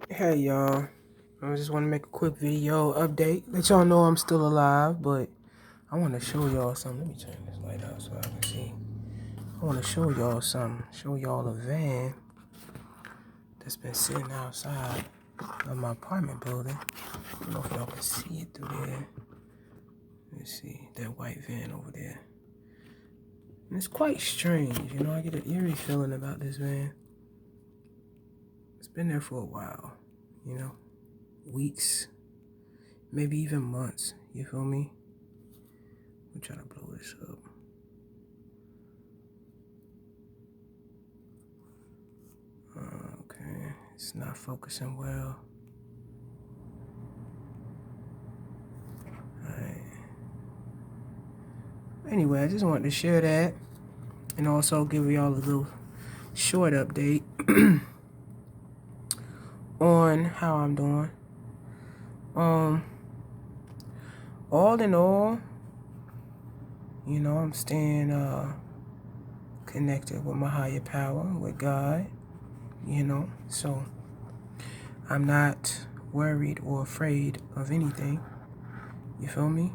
Hey y'all, I just want to make a quick video update. Let y'all know I'm still alive, but I want to show y'all something. Let me turn this light out so I can see. I want to show y'all something. Show y'all a van that's been sitting outside of my apartment building. I don't know if y'all can see it through there. Let's see, that white van over there. And it's quite strange, I get an eerie feeling about this van. It's been there for a while, weeks, maybe even months, you feel me? I'm trying to blow this up. Okay, it's not focusing well. Alright. Anyway, I just wanted to share that and also give y'all a little short update on how I'm doing. All in all, I'm staying connected with my higher power, with God, so I'm not worried or afraid of anything. You feel me?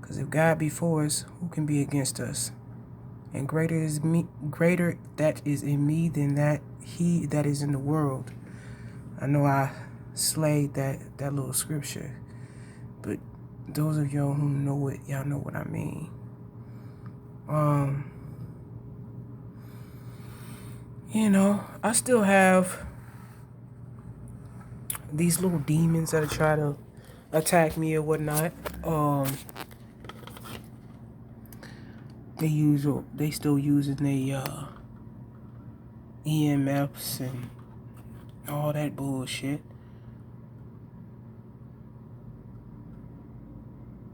Because if God be for us, who can be against us? And greater that is in me than that he that is in the world. I know I slayed that little scripture, but those of y'all who know it, y'all know what I mean. I still have these little demons that try to attack me or whatnot. They still using their EMFs and all that bullshit.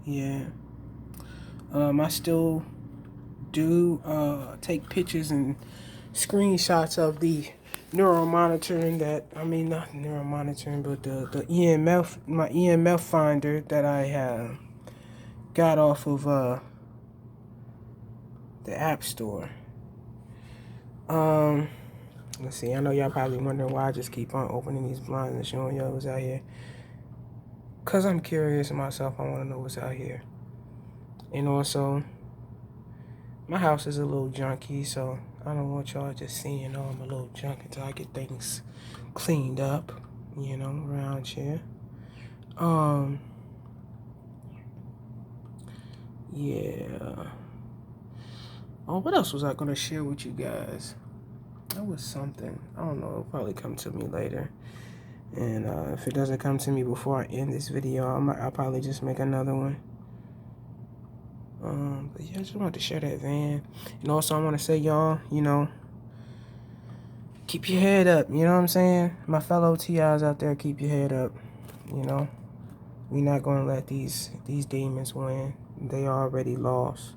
Yeah. I still do take pictures and screenshots of the neural monitoring not neural monitoring, but the EMF, my EMF finder that I got off of the App Store. Let's see, I know y'all probably wondering why I just keep on opening these blinds and showing y'all what's out here. Cause I'm curious myself, I wanna know what's out here. And also, my house is a little junky, so I don't want y'all just seeing all my little junk until I get things cleaned up, around here. Yeah. Oh, what else was I gonna share with you guys? That was something. I don't know. It'll probably come to me later. And if it doesn't come to me before I end this video, I'll probably just make another one. But yeah, I just wanted to share that van. And also, I want to say, y'all, keep your head up. You know what I'm saying? My fellow TIs out there, keep your head up. We're not gonna let these demons win. They already lost.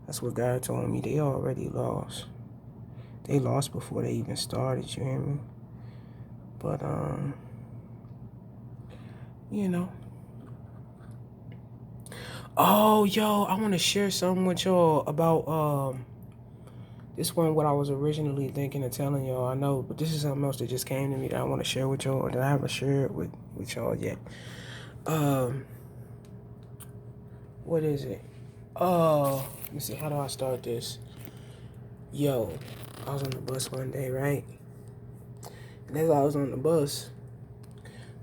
That's what God told me. They already lost. They lost before they even started, you hear me? But, you know. Oh, yo, I want to share something with y'all about, this one, what I was originally thinking of telling y'all. I know, but this is something else that just came to me that I want to share with y'all that I haven't shared with y'all yet. What is it? Let me see, how do I start this? Yo, I was on the bus one day, right? And as I was on the bus,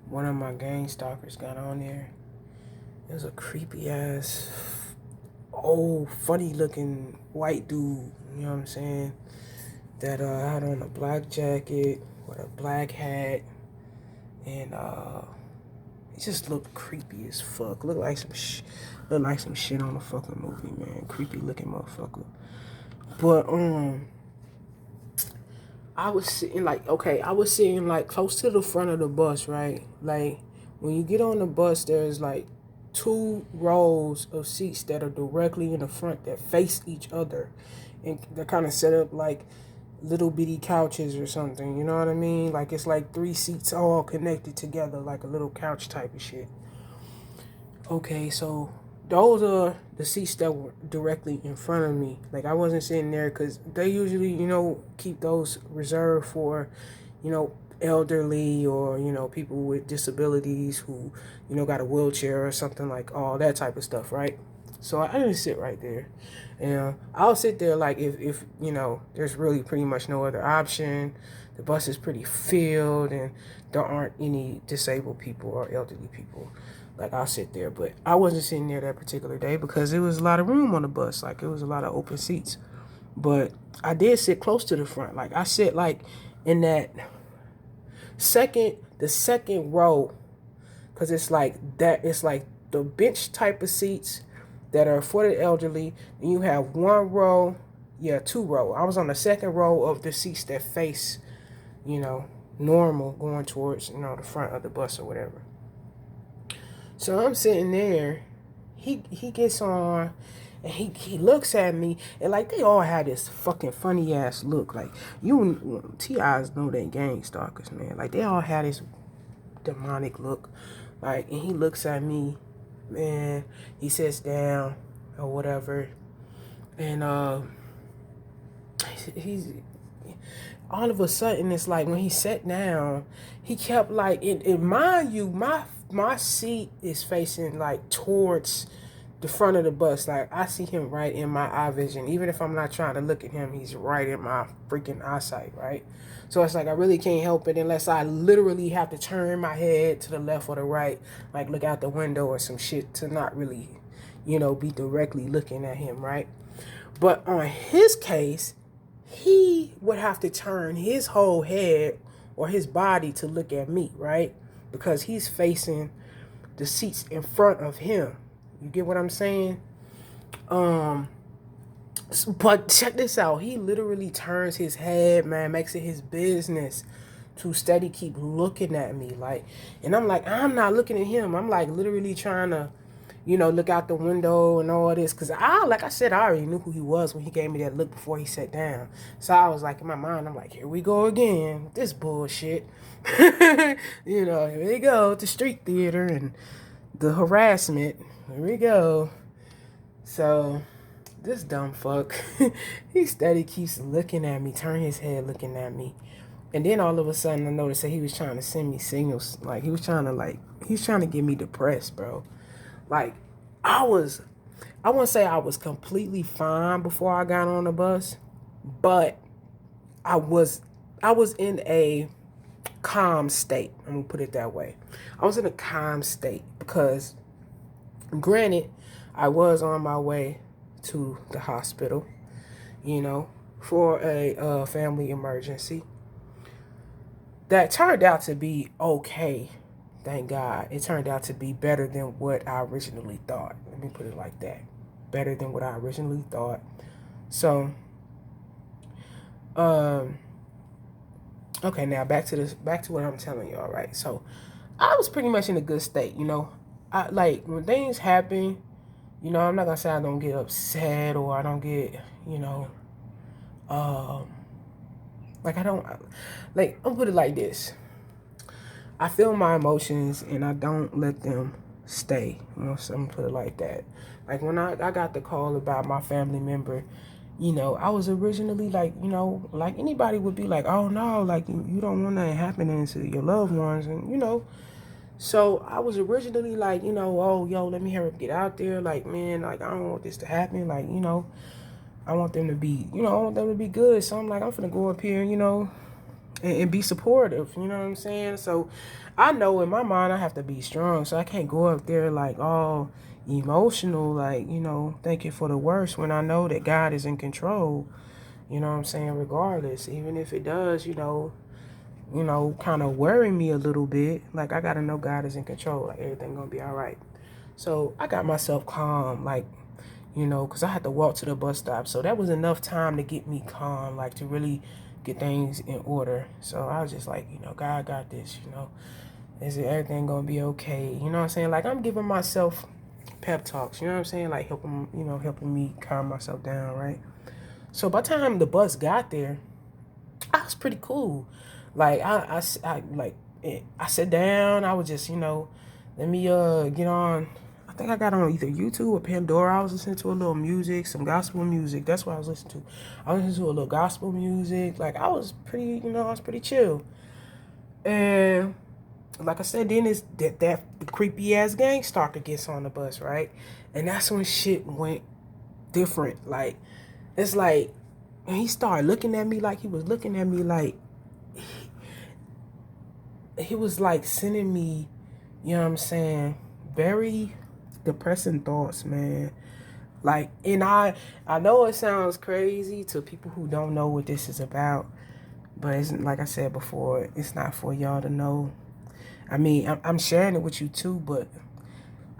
one of my gang stalkers got on there. It was a creepy ass, old, funny looking white dude, you know what I'm saying? That had on a black jacket with a black hat, and it just looked creepy as fuck. Looked like some shit on a fucking movie, man. Creepy looking motherfucker. But I was sitting like close to the front of the bus, right? Like when you get on the bus, there's like 2 rows of seats that are directly in the front that face each other, and they're kind of set up like little bitty couches or something. You know what I mean? Like it's like 3 seats all connected together, like a little couch type of shit. Okay, so those are the seats that were directly in front of me. Like I wasn't sitting there because they usually, keep those reserved for, elderly or, you know, people with disabilities who, you know, got a wheelchair or something, like all that type of stuff, right? So I didn't sit right there. And I'll sit there like if you know, there's really pretty much no other option. The bus is pretty filled and there aren't any disabled people or elderly people. Like I'll sit there, but I wasn't sitting there that particular day because there was a lot of room on the bus. Like it was a lot of open seats. But I did sit close to the front. Like I sit like in that the second row, because it's like that. It's like the bench type of seats that are for the elderly. And you have one row, yeah, two row. I was on the second row of the seats that face, you know, normal, going towards, you know, the front of the bus or whatever. So I'm sitting there. He gets on. And he looks at me, and like they all had this fucking funny ass look. Like you T.I.'s know they gang stalkers, man. Like they all had this demonic look. Like, and he looks at me, man. He sits down or whatever, and he's all of a sudden it's like when he sat down, he kept like and mind you, my seat is facing like towards the front of the bus. Like I see him right in my eye vision. Even if I'm not trying to look at him, he's right in my freaking eyesight, right? So it's like I really can't help it unless I literally have to turn my head to the left or the right, like look out the window or some shit to not really, you know, be directly looking at him, right? But on his case, he would have to turn his whole head or his body to look at me, right? Because he's facing the seats in front of him. You get what I'm saying? But check this out. He literally turns his head, man, makes it his business to steady keep looking at me. Like, and I'm like, I'm not looking at him. I'm like literally trying to, you know, look out the window and all this. Cause like I said, I already knew who he was when he gave me that look before he sat down. So I was like, in my mind, I'm like, here we go again with this bullshit. You know, here we go, the street theater and the harassment. Here we go. So this dumb fuck, he steady keeps looking at me, turn his head looking at me. And then all of a sudden I noticed that he was trying to send me signals. Like he was trying to get me depressed, bro. Like I wouldn't say I was completely fine before I got on the bus, but I was in a calm state. I'm gonna put it that way. I was in a calm state because granted, I was on my way to the hospital, you know, for a family emergency. That turned out to be okay. Thank God. It turned out to be better than what I originally thought. Let me put it like that. Better than what I originally thought. So, okay, now back to what I'm telling y'all, right? So, I was pretty much in a good state, you know. I like when things happen, you know, I'm not gonna say I don't get upset or I don't get, you know, like I don't, like, I'll put it like this. I feel my emotions and I don't let them stay. You know, so I'm gonna put it like that. Like when I got the call about my family member, you know, I was originally like, you know, like anybody would be like, oh no, like you don't want that happening to your loved ones, and you know. So I was originally like, you know, oh yo, let me hurry up, get out there. Like, man, like I don't want this to happen. Like, you know, I want them to be, you know, I want them to be good. So I'm like, I'm finna go up here, you know, and be supportive. You know what I'm saying? So I know in my mind I have to be strong. So I can't go up there like all emotional, like, you know, thinking for the worst when I know that God is in control. You know what I'm saying? Regardless, even if it does, you know, kind of worry me a little bit. Like I gotta know God is in control. Like everything gonna be all right. So I got myself calm, like, you know, because I had to walk to the bus stop. So that was enough time to get me calm, like to really get things in order. So I was just like, you know, God got this, you know. Is everything gonna be okay? You know what I'm saying? Like I'm giving myself pep talks, you know what I'm saying? Like helping me calm myself down, right? So by the time the bus got there, I was pretty cool. Like I sat down. I was just, you know, let me get on. I think I got on either YouTube or Pandora. I was listening to a little music, some gospel music. That's what I was listening to. I was listening to a little gospel music. Like I was pretty, you know, I was pretty chill. And like I said, then it's that creepy ass gang stalker gets on the bus, right? And that's when shit went different. Like, it's like, and he started looking at me like he was looking at me like he was like sending me, you know what I'm saying, very depressing thoughts, man. Like, and I know it sounds crazy to people who don't know what this is about, but it's like I said before, it's not for y'all to know. I mean, I'm sharing it with you too, but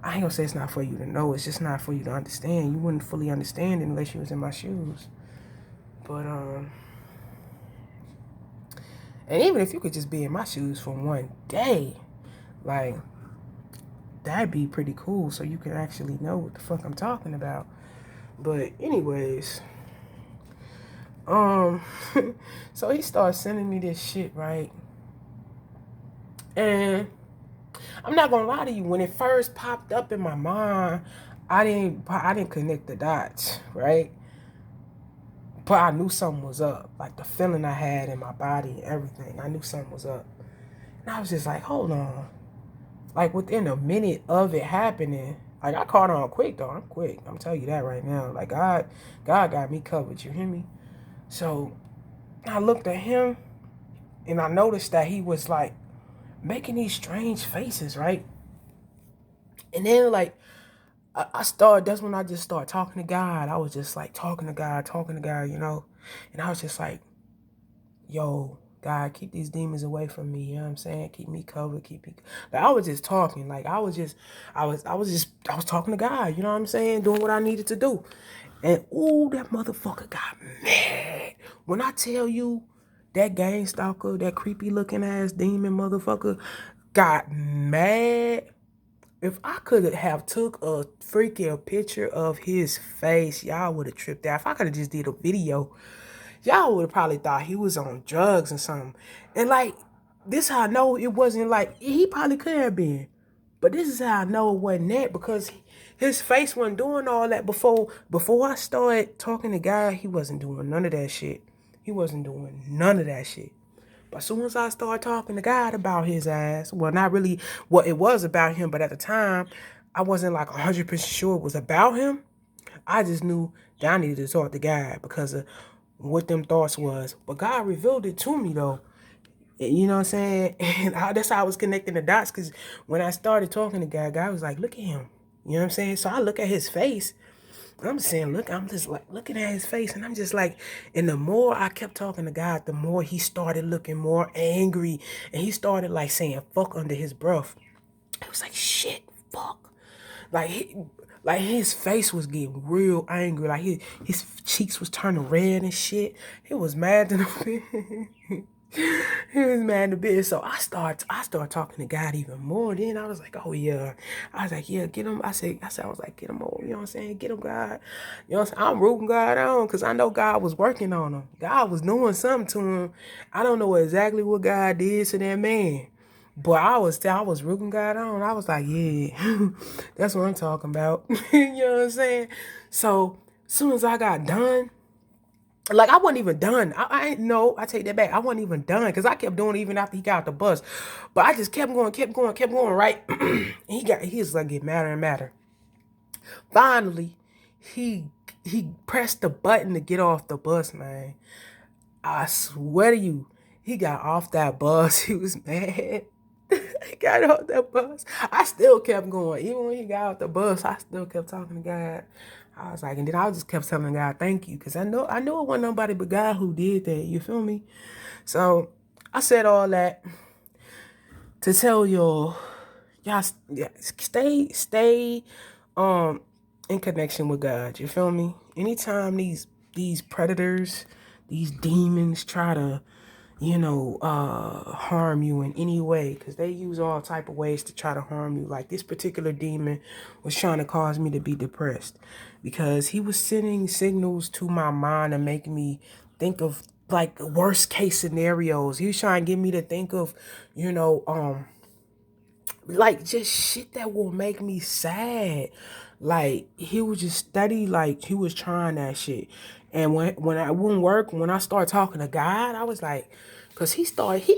I ain't gonna say it's not for you to know. It's just not for you to understand. You wouldn't fully understand it unless you was in my shoes. But and even if you could just be in my shoes for one day, like, that'd be pretty cool. So you can actually know what the fuck I'm talking about. But anyways, um, so he started sending me this shit, right? And I'm not gonna lie to you. When it first popped up in my mind, I didn't connect the dots, right? But I knew something was up. Like the feeling I had in my body and everything, I knew something was up. And I was just like, hold on. Like within a minute of it happening, like I caught on quick though. I'm quick. I'm telling you that right now. Like God got me covered. You hear me? So I looked at him and I noticed that he was like making these strange faces, right? And then like I started, that's when I just started talking to God. I was just like talking to God, you know? And I was just like, yo, God, keep these demons away from me. You know what I'm saying? Keep me covered. Keep me. Like I was just talking. Like I was talking to God. You know what I'm saying? Doing what I needed to do. And ooh, that motherfucker got mad. When I tell you that gang stalker, that creepy looking ass demon motherfucker, got mad. If I could have took a freaking picture of his face, y'all would have tripped out. If I could have just did a video, y'all would have probably thought he was on drugs or something. And like, this how I know it wasn't like, he probably could have been. But this is how I know it wasn't that, because his face wasn't doing all that before I started talking to God, he wasn't doing none of that shit. He wasn't doing none of that shit. But as soon as I started talking to God about his ass, well, not really what it was about him, but at the time, I wasn't like 100% sure it was about him. I just knew that I needed to talk to God because of what them thoughts was. But God revealed it to me though. You know what I'm saying? And that's how I was connecting the dots, because when I started talking to God, God was like, look at him. You know what I'm saying? So I look at his face. I'm saying, look, I'm just like looking at his face, and I'm just like, and the more I kept talking to God, the more he started looking more angry, and he started like saying fuck under his breath. It was like, shit, fuck. Like like his face was getting real angry. Like his cheeks was turning red and shit. He was mad to the he was mad a bit. So I started talking to God even more. Then I was like, oh yeah. I was like, yeah, get him. I was like, get him over. You know what I'm saying? Get him, God. You know what I'm saying? I'm rooting God on because I know God was working on him. God was doing something to him. I don't know exactly what God did to that man. But I was rooting God on. I was like, yeah, that's what I'm talking about. You know what I'm saying? So as soon as I got done, like I wasn't even done. I ain't no, I take that back. I wasn't even done because I kept doing it even after he got out the bus. But I just kept going, right? He was like get madder and madder. Finally, he he pressed the button to get off the bus, man. I swear to you, he got off that bus. He was mad. He got off that bus. I still kept going. Even when he got off the bus, I still kept talking to God. I was like, and then I just kept telling God, thank you. Because I know it wasn't nobody but God who did that. You feel me? So I said all that to tell y'all stay in connection with God. You feel me? Anytime these predators, these demons try to, harm you in any way, because they use all type of ways to try to harm you. Like this particular demon was trying to cause me to be depressed because he was sending signals to my mind and making me think of like worst case scenarios. He was trying to get me to think of, like just shit that will make me sad. Like he was just steady, like he was trying that shit. And when I wouldn't work, when I started talking to God, I was like, Cause he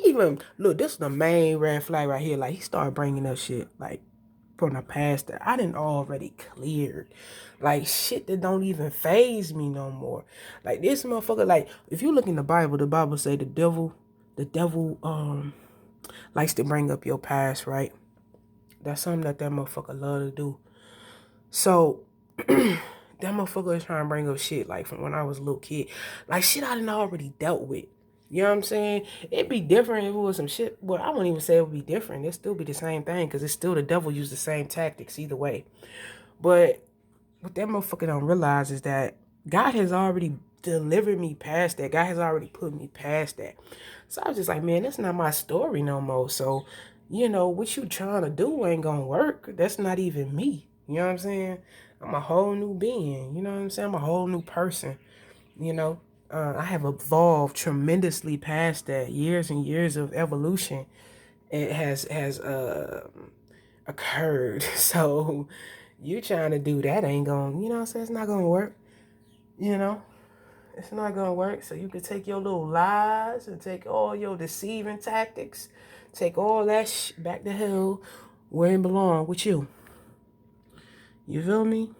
even, look, this is the main red flag right here. Like, he started bringing up shit, like, from the past that I didn't already cleared. Like, shit that don't even phase me no more. Like, this motherfucker, like, if you look in the Bible say the devil, likes to bring up your past, right? That's something that motherfucker love to do. So, that motherfucker is trying to bring up shit, like, from when I was a little kid. Like, shit I done already dealt with. You know what I'm saying? It'd be different if it was some shit. Well, I wouldn't even say it would be different. It'd still be the same thing, because it's still the devil use the same tactics either way. But what that motherfucker don't realize is that God has already delivered me past that. God has already put me past that. So I was just like, man, that's not my story no more. So, you know, what you trying to do ain't gonna work. That's not even me. You know what I'm saying? I'm a whole new being. You know what I'm saying? I'm a whole new person. You know, I have evolved tremendously past that. Years and years of evolution it has occurred. So you trying to do that ain't gonna, you know what I'm saying? It's not gonna work. You know, it's not gonna work. So you can take your little lies and take all your deceiving tactics, take all that back to hell where it belong with you. You feel me?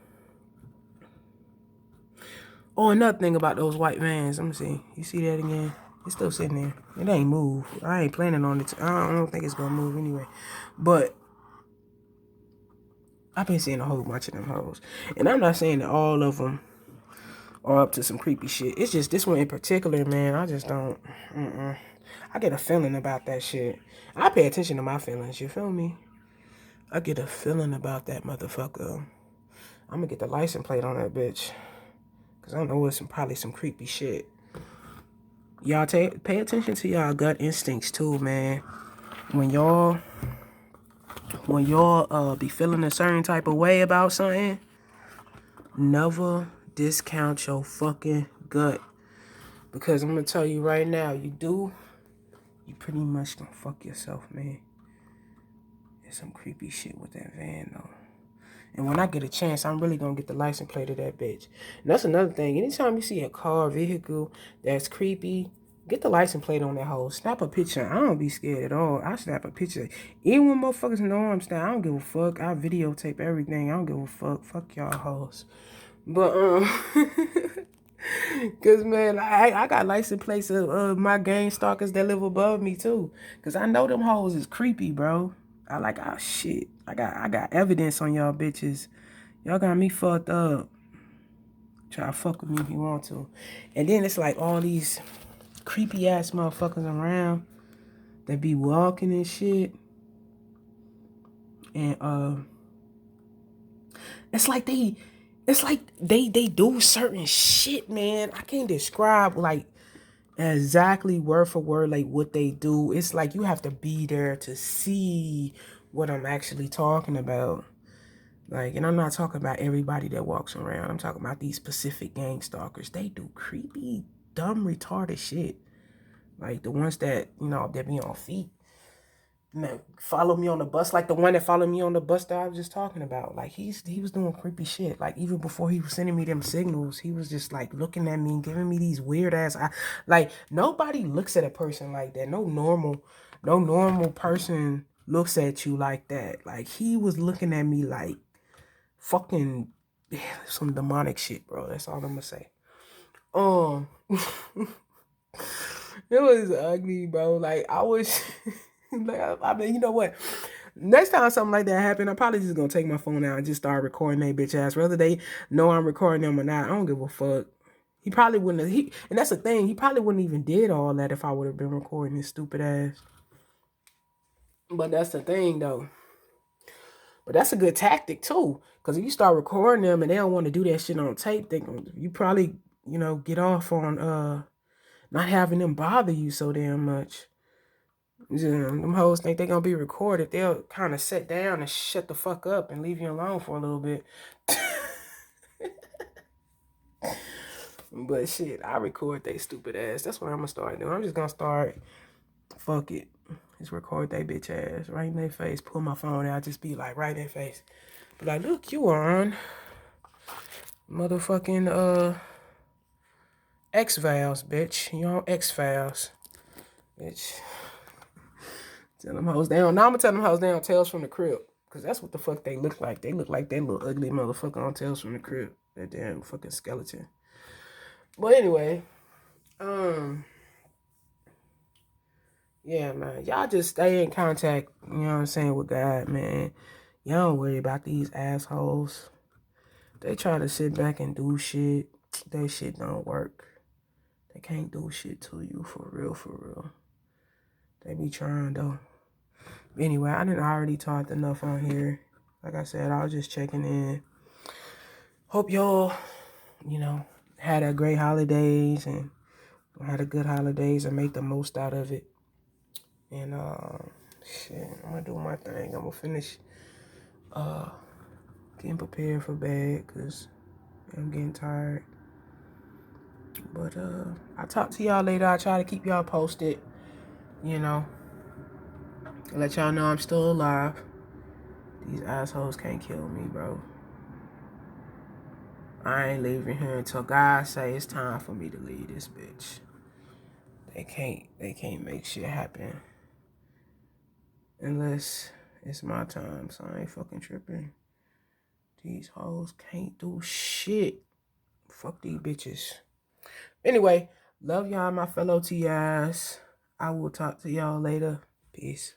Oh, another thing about those white vans. Let me see. You see that again? It's still sitting there. It ain't moved. I ain't planning on it. I don't think it's gonna move anyway. But I've been seeing a whole bunch of them hoes. And I'm not saying that all of them are up to some creepy shit. It's just this one in particular, man. I just don't. I get a feeling about that shit. I pay attention to my feelings. You feel me? I get a feeling about that motherfucker. I'm gonna get the license plate on that bitch. Cause I know it's probably some creepy shit. Y'all pay attention to y'all gut instincts too, man. When y'all be feeling a certain type of way about something, never discount your fucking gut. Because I'm gonna tell you right now, you pretty much gonna fuck yourself, man. There's some creepy shit with that van though. And when I get a chance, I'm really gonna get the license plate of that bitch. And that's another thing. Anytime you see a car, vehicle that's creepy, get the license plate on that hoe. Snap a picture. I don't be scared at all. I snap a picture. Even when motherfuckers know I'm snapping, I don't give a fuck. I videotape everything. I don't give a fuck. Fuck y'all hoes. But cause man, I got license plates of my gang stalkers that live above me too. Cause I know them hoes is creepy, bro. I like, oh shit. I got evidence on y'all bitches. Y'all got me fucked up. Try to fuck with me if you want to. And then it's like all these creepy ass motherfuckers around that be walking and shit. And it's like they do certain shit, man. I can't describe like exactly word for word like what they do. It's like you have to be there to see what I'm actually talking about. Like, and I'm not talking about everybody that walks around. I'm talking about these specific gang stalkers. They do creepy, dumb, retarded shit. Like the ones that, you know, that be on feet. Man, follow me on the bus. Like the one that followed me on the bus that I was just talking about. Like he was doing creepy shit. Like even before he was sending me them signals, he was just like looking at me and giving me these weird ass. Like nobody looks at a person like that. No normal person looks at you like that. Like he was looking at me like fucking some demonic shit, bro. That's all I'm gonna say. It was ugly, bro. Like I was, like I mean, you know what? Next time something like that happened, I'm probably just gonna take my phone out and just start recording that bitch ass. Whether they know I'm recording them or not, I don't give a fuck. He probably wouldn't have, and that's the thing, he probably wouldn't even did all that if I would have been recording his stupid ass. But that's the thing though. But that's a good tactic too. Cause if you start recording them and they don't want to do that shit on tape, you probably, you know, get off on not having them bother you so damn much. Them hoes think they gonna be recorded. They'll kind of sit down and shut the fuck up and leave you alone for a little bit. But shit, I record they stupid ass. That's what I'm gonna start doing. I'm just gonna start, fuck it. Just record they bitch ass right in their face. Pull my phone out, just be like right in their face. Be like, look, you are on motherfucking X-Files, bitch. You on X-Files. Bitch. Tell them hoes down. Now I'm gonna tell them hoes down Tales from the Crib. Cause that's what the fuck they look like. They look like that little ugly motherfucker on Tales from the Crib. That damn fucking skeleton. But anyway, yeah, man. Y'all just stay in contact, you know what I'm saying, with God, man. Y'all don't worry about these assholes. They try to sit back and do shit. That shit don't work. They can't do shit to you for real, for real. They be trying though. Anyway, I didn't already talked enough on here. Like I said, I was just checking in. Hope y'all, you know, had a great holidays and had a good holidays and make the most out of it. And shit, I'm gonna do my thing. I'm gonna finish getting prepared for bed because I'm getting tired. But I'll talk to y'all later. I try to keep y'all posted, you know. Let y'all know I'm still alive. These assholes can't kill me, bro. I ain't leaving here until God say it's time for me to leave this bitch. They can't make shit happen. Unless it's my time, so I ain't fucking tripping. These hoes can't do shit. Fuck these bitches. Anyway, love y'all, my fellow TIs. I will talk to y'all later. Peace.